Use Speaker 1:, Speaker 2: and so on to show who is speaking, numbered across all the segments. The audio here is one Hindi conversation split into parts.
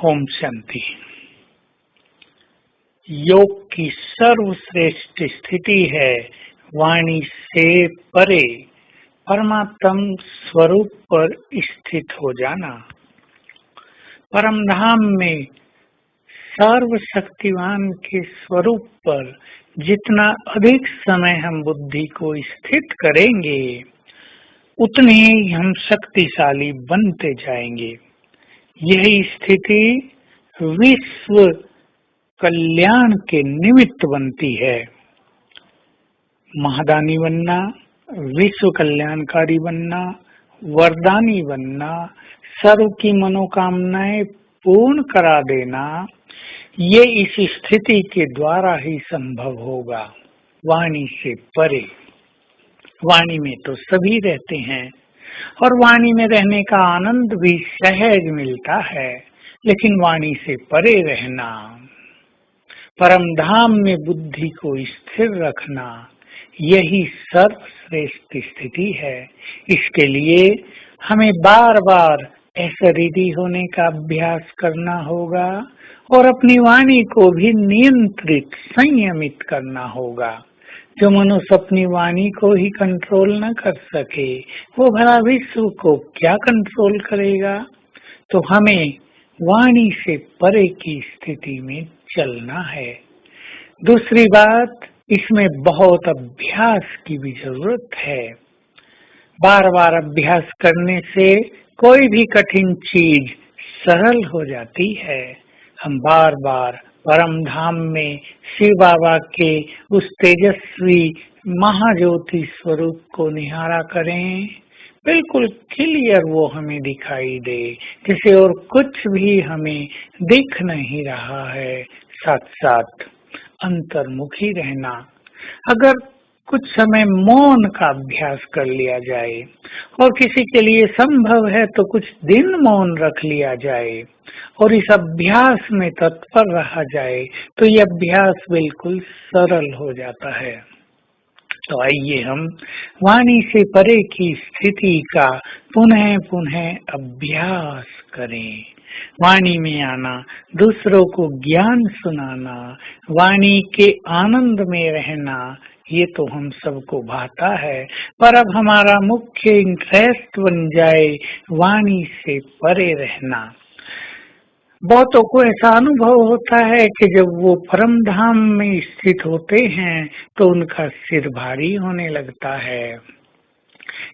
Speaker 1: ओम शांति। योग की सर्वश्रेष्ठ स्थिति है वाणी से परे परमात्म स्वरूप पर स्थित हो जाना। परम धाम में सर्वशक्तिवान के स्वरूप पर जितना अधिक समय हम बुद्धि को स्थित करेंगे उतने ही हम शक्तिशाली बनते जाएंगे। यही स्थिति विश्व कल्याण के निमित्त बनती है। महादानी बनना, विश्व कल्याणकारी बनना, वरदानी बनना, सर्व की मनोकामनाएं पूर्ण करा देना, ये इस स्थिति के द्वारा ही संभव होगा। वाणी से परे। वाणी में तो सभी रहते हैं और वाणी में रहने का आनंद भी सहज मिलता है, लेकिन वाणी से परे रहना, परम धाम में बुद्धि को स्थिर रखना, यही सर्वश्रेष्ठ स्थिति है। इसके लिए हमें बार बार अशरीरी होने का अभ्यास करना होगा और अपनी वाणी को भी नियंत्रित संयमित करना होगा। जो मनुष्य अपनी वाणी को ही कंट्रोल न कर सके वो भला विश्व को क्या कंट्रोल करेगा। तो हमें वाणी से परे की स्थिति में चलना है। दूसरी बात, इसमें बहुत अभ्यास की भी जरूरत है। बार बार अभ्यास करने से कोई भी कठिन चीज सरल हो जाती है। हम बार बार परम धाम में शिव बाबा के उस तेजस्वी महाज्योति स्वरूप को निहारा करें। बिल्कुल क्लियर वो हमें दिखाई दे, जैसे और कुछ भी हमें दिख नहीं रहा है। साथ साथ अंतर्मुखी रहना। अगर कुछ समय मौन का अभ्यास कर लिया जाए और किसी के लिए संभव है तो कुछ दिन मौन रख लिया जाए और इस अभ्यास में तत्पर रहा जाए तो ये अभ्यास बिल्कुल सरल हो जाता है। तो आइए हम वाणी से परे की स्थिति का पुनः पुनः अभ्यास करें। वाणी में आना, दूसरों को ज्ञान सुनाना, वाणी के आनंद में रहना, ये तो हम सबको भाता है, पर अब हमारा मुख्य इंटरेस्ट बन जाए वाणी से परे रहना। बहुतों को ऐसा अनुभव होता है कि जब वो परम धाम में स्थित होते हैं तो उनका सिर भारी होने लगता है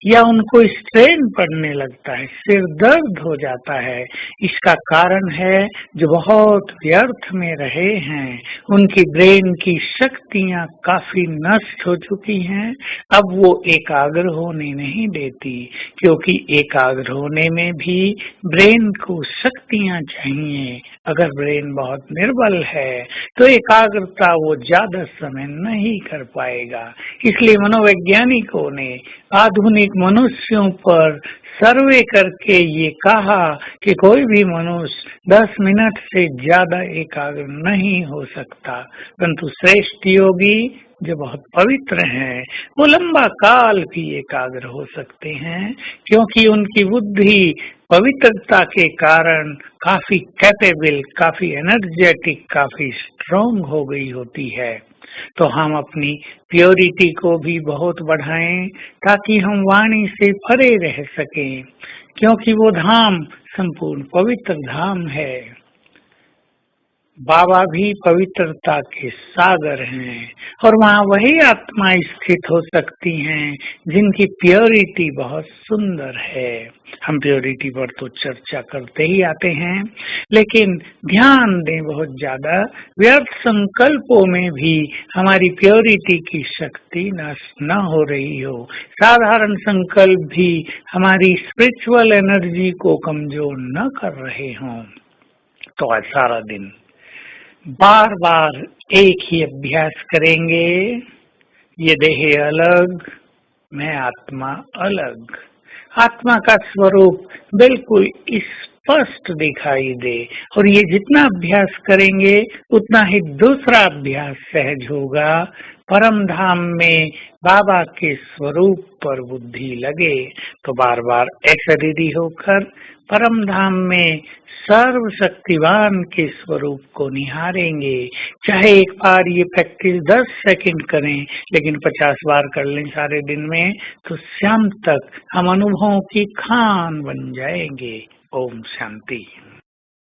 Speaker 1: या उनको स्ट्रेन पड़ने लगता है, सिर दर्द हो जाता है। इसका कारण है जो बहुत व्यर्थ में रहे हैं, उनकी ब्रेन की शक्तियां काफी नष्ट हो चुकी हैं। अब वो एकाग्र होने नहीं देती, क्योंकि एकाग्र होने में भी ब्रेन को शक्तियां चाहिए। अगर ब्रेन बहुत निर्बल है तो एकाग्रता वो ज्यादा समय नहीं कर पाएगा। इसलिए मनोवैज्ञानिकों ने आधुनिक मनुष्यों पर सर्वे करके ये कहा कि कोई भी मनुष्य 10 मिनट से ज्यादा एकाग्र नहीं हो सकता, परंतु श्रेष्ठ योगी जो बहुत पवित्र हैं वो लंबा काल भी एकाग्र हो सकते हैं, क्योंकि उनकी बुद्धि पवित्रता के कारण काफी कैपेबल, काफी एनर्जेटिक, काफी स्ट्रॉन्ग हो गई होती है। तो हम अपनी प्योरिटी को भी बहुत बढ़ाएं ताकि हम वाणी से परे रह सकें, क्योंकि वो धाम संपूर्ण पवित्र धाम है। बाबा भी पवित्रता के सागर हैं और वहाँ वही आत्मा स्थित हो सकती हैं जिनकी प्योरिटी बहुत सुंदर है। हम प्योरिटी पर तो चर्चा करते ही आते हैं, लेकिन ध्यान दें बहुत ज्यादा व्यर्थ संकल्पों में भी हमारी प्योरिटी की शक्ति नष्ट न हो रही हो। साधारण संकल्प भी हमारी स्पिरिचुअल एनर्जी को कमजोर न कर रहे हों। तो आज सारा दिन बार बार एक ही अभ्यास करेंगे। ये देह अलग, मैं आत्मा अलग। आत्मा का स्वरूप बिल्कुल स्पष्ट दिखाई दे और ये जितना अभ्यास करेंगे उतना ही दूसरा अभ्यास सहज होगा। परम धाम में बाबा के स्वरूप पर बुद्धि लगे तो बार बार अशरीरी होकर परम धाम में सर्वशक्तिवान के स्वरूप को निहारेंगे। चाहे एक बार ये प्रैक्टिस 10 सेकंड करें, लेकिन 50 बार कर लें सारे दिन में, तो शाम तक हम अनुभवों की खान बन जाएंगे। ओम शांति।